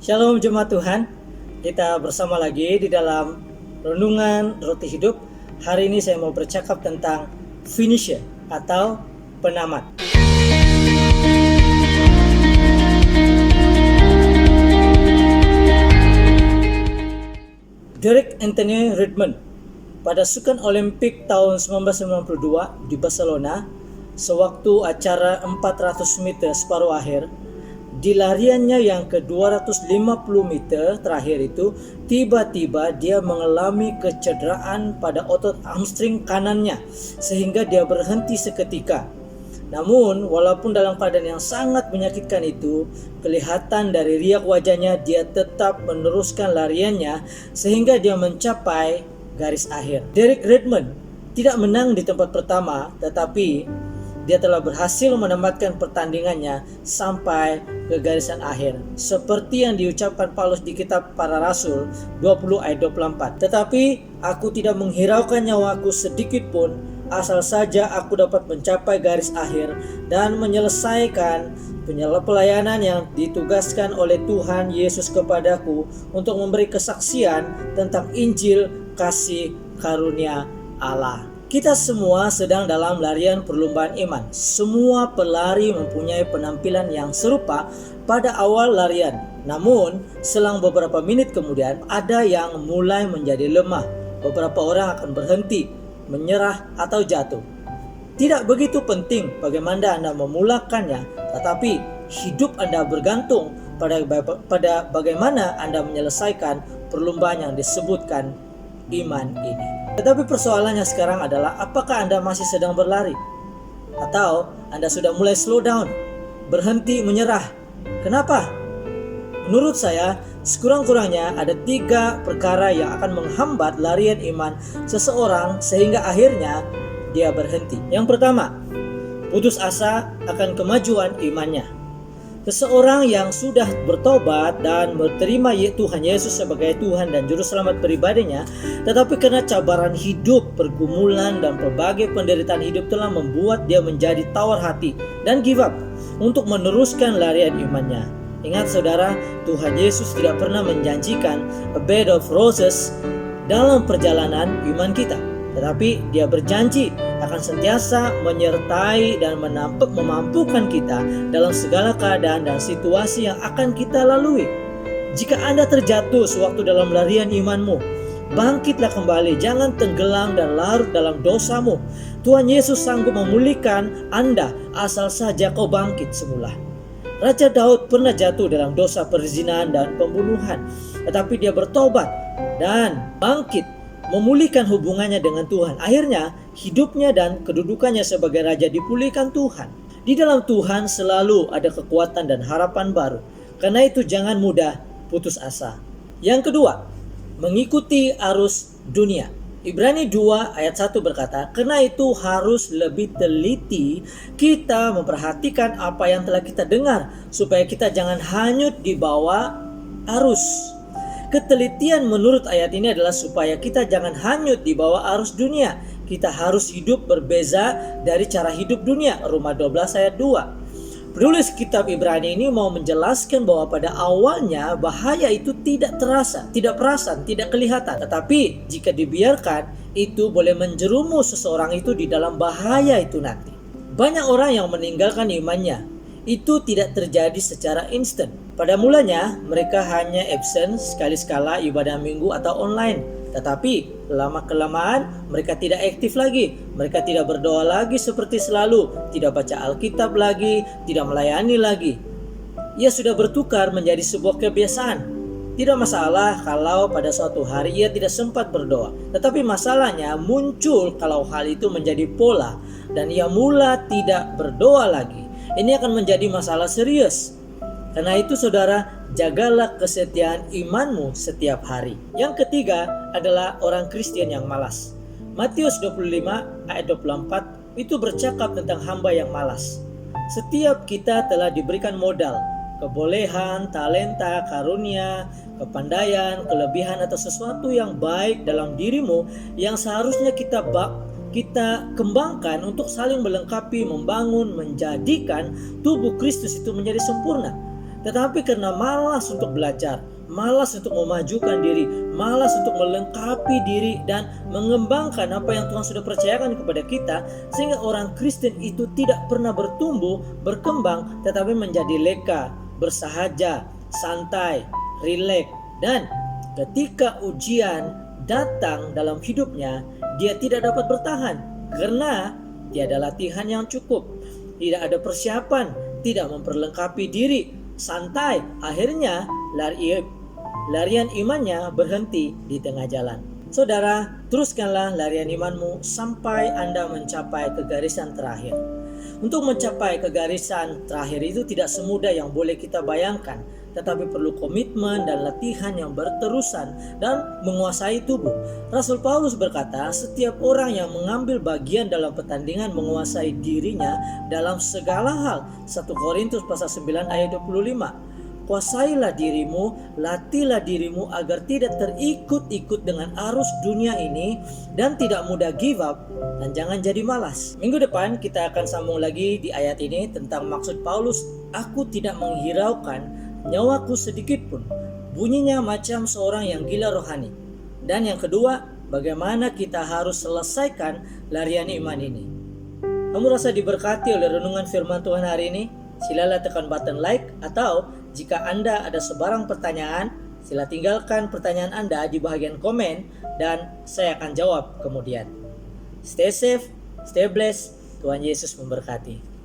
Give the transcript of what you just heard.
Shalom jemaat Tuhan, kita bersama lagi di dalam Renungan Roti Hidup. Hari ini saya mau bercakap tentang finisher atau penamat. Derek Anthony Redmond pada Sukan Olimpik tahun 1992 di Barcelona, sewaktu acara 400 meter separuh akhir, di lariannya yang ke 250 meter terakhir itu, tiba-tiba dia mengalami kecederaan pada otot hamstring kanannya sehingga dia berhenti seketika. Namun, walaupun dalam keadaan yang sangat menyakitkan itu, kelihatan dari riak wajahnya dia tetap meneruskan lariannya sehingga dia mencapai garis akhir. Derek Redmond tidak menang di tempat pertama, tetapi dia telah berhasil menamatkan pertandingannya sampai ke garisan akhir, seperti yang diucapkan Paulus di kitab Para Rasul 20 ayat 24. Tetapi aku tidak menghiraukan nyawaku sedikit pun, asal saja aku dapat mencapai garis akhir dan menyelesaikan pelayanan yang ditugaskan oleh Tuhan Yesus kepadaku untuk memberi kesaksian tentang Injil kasih karunia Allah. Kita semua sedang dalam larian perlombaan iman. Semua pelari mempunyai penampilan yang serupa pada awal larian. Namun, selang beberapa menit kemudian, ada yang mulai menjadi lemah. Beberapa orang akan berhenti, menyerah atau jatuh. Tidak begitu penting bagaimana Anda memulakannya, tetapi hidup Anda bergantung pada bagaimana Anda menyelesaikan perlombaan yang disebutkan iman ini. Tetapi persoalannya sekarang adalah, apakah Anda masih sedang berlari? Atau Anda sudah mulai slow down, berhenti, menyerah? Kenapa? Menurut saya, sekurang-kurangnya ada 3 perkara yang akan menghambat larian iman seseorang sehingga akhirnya dia berhenti. Yang pertama, putus asa akan kemajuan imannya. Seseorang yang sudah bertobat dan menerima Tuhan Yesus sebagai Tuhan dan Juru Selamat pribadinya, tetapi karena cabaran hidup, pergumulan, dan berbagai penderitaan hidup telah membuat dia menjadi tawar hati dan give up untuk meneruskan larian imannya. Ingat saudara, Tuhan Yesus tidak pernah menjanjikan a bed of roses dalam perjalanan iman kita, tetapi dia berjanji akan sentiasa menyertai dan memampukan kita dalam segala keadaan dan situasi yang akan kita lalui. Jika Anda terjatuh sewaktu dalam larian imanmu, bangkitlah kembali, jangan tenggelam dan larut dalam dosamu. Tuhan Yesus sanggup memulihkan Anda asal saja kau bangkit semula. Raja Daud pernah jatuh dalam dosa perzinahan dan pembunuhan, tetapi dia bertobat dan bangkit, memulihkan hubungannya dengan Tuhan. Akhirnya hidupnya dan kedudukannya sebagai raja dipulihkan Tuhan. Di dalam Tuhan selalu ada kekuatan dan harapan baru. Karena itu jangan mudah putus asa. Yang kedua, mengikuti arus dunia. Ibrani 2 ayat 1 berkata, karena itu harus lebih teliti kita memperhatikan apa yang telah kita dengar, supaya kita jangan hanyut di bawah arus. Ketelitian menurut ayat ini adalah supaya kita jangan hanyut di bawah arus dunia. Kita harus hidup berbeza dari cara hidup dunia. Roma 12 ayat 2. Penulis kitab Ibrani ini mau menjelaskan bahwa pada awalnya bahaya itu tidak terasa, tidak perasan, tidak kelihatan. Tetapi jika dibiarkan, itu boleh menjerumus seseorang itu di dalam bahaya itu nanti. Banyak orang yang meninggalkan imannya. Itu tidak terjadi secara instan. Pada mulanya mereka hanya absen sekali-sekala ibadah minggu atau online. Tetapi lama-kelamaan mereka tidak aktif lagi. Mereka tidak berdoa lagi seperti selalu, tidak baca Alkitab lagi, tidak melayani lagi. Ia sudah bertukar menjadi sebuah kebiasaan. Tidak masalah kalau pada suatu hari ia tidak sempat berdoa. Tetapi masalahnya muncul kalau hal itu menjadi pola dan ia mula tidak berdoa lagi. Ini akan menjadi masalah serius. Karena itu saudara, jagalah kesetiaan imanmu setiap hari. Yang ketiga adalah orang Kristen yang malas. Matius 25 ayat 24 itu bercakap tentang hamba yang malas. Setiap kita telah diberikan modal, kebolehan, talenta, karunia, kepandaian, kelebihan atau sesuatu yang baik dalam dirimu yang seharusnya kita kembangkan untuk saling melengkapi, membangun, menjadikan tubuh Kristus itu menjadi sempurna. tetapi karena malas untuk belajar, malas untuk memajukan diri, malas untuk melengkapi diri dan mengembangkan apa yang Tuhan sudah percayakan kepada kita, sehingga orang Kristen itu tidak pernah bertumbuh, berkembang, tetapi menjadi leka, bersahaja, santai, rileks, dan ketika ujian datang dalam hidupnya, dia tidak dapat bertahan karena tiada latihan yang cukup, tidak ada persiapan, tidak memperlengkapi diri, santai, akhirnya larian imannya berhenti di tengah jalan. Saudara, teruskanlah larian imanmu sampai Anda mencapai ke garisan terakhir. Untuk mencapai ke garisan terakhir itu tidak semudah yang boleh kita bayangkan, tetapi perlu komitmen dan latihan yang berterusan dan menguasai tubuh. Rasul Paulus berkata, setiap orang yang mengambil bagian dalam pertandingan menguasai dirinya dalam segala hal. 1 Korintus pasal 9 ayat 25. Kuasailah dirimu, latihlah dirimu agar tidak terikut-ikut dengan arus dunia ini dan tidak mudah give up, dan jangan jadi malas. Minggu depan kita akan sambung lagi di ayat ini tentang maksud Paulus, aku tidak menghiraukan nyawaku sedikit pun. Bunyinya macam seorang yang gila rohani. Dan yang kedua, bagaimana kita harus selesaikan larian iman ini. Kamu rasa diberkati oleh renungan firman Tuhan hari ini? Silalah tekan button like, atau jika Anda ada sebarang pertanyaan, sila tinggalkan pertanyaan Anda di bagian komen dan saya akan jawab kemudian. Stay safe, stay blessed. Tuhan Yesus memberkati.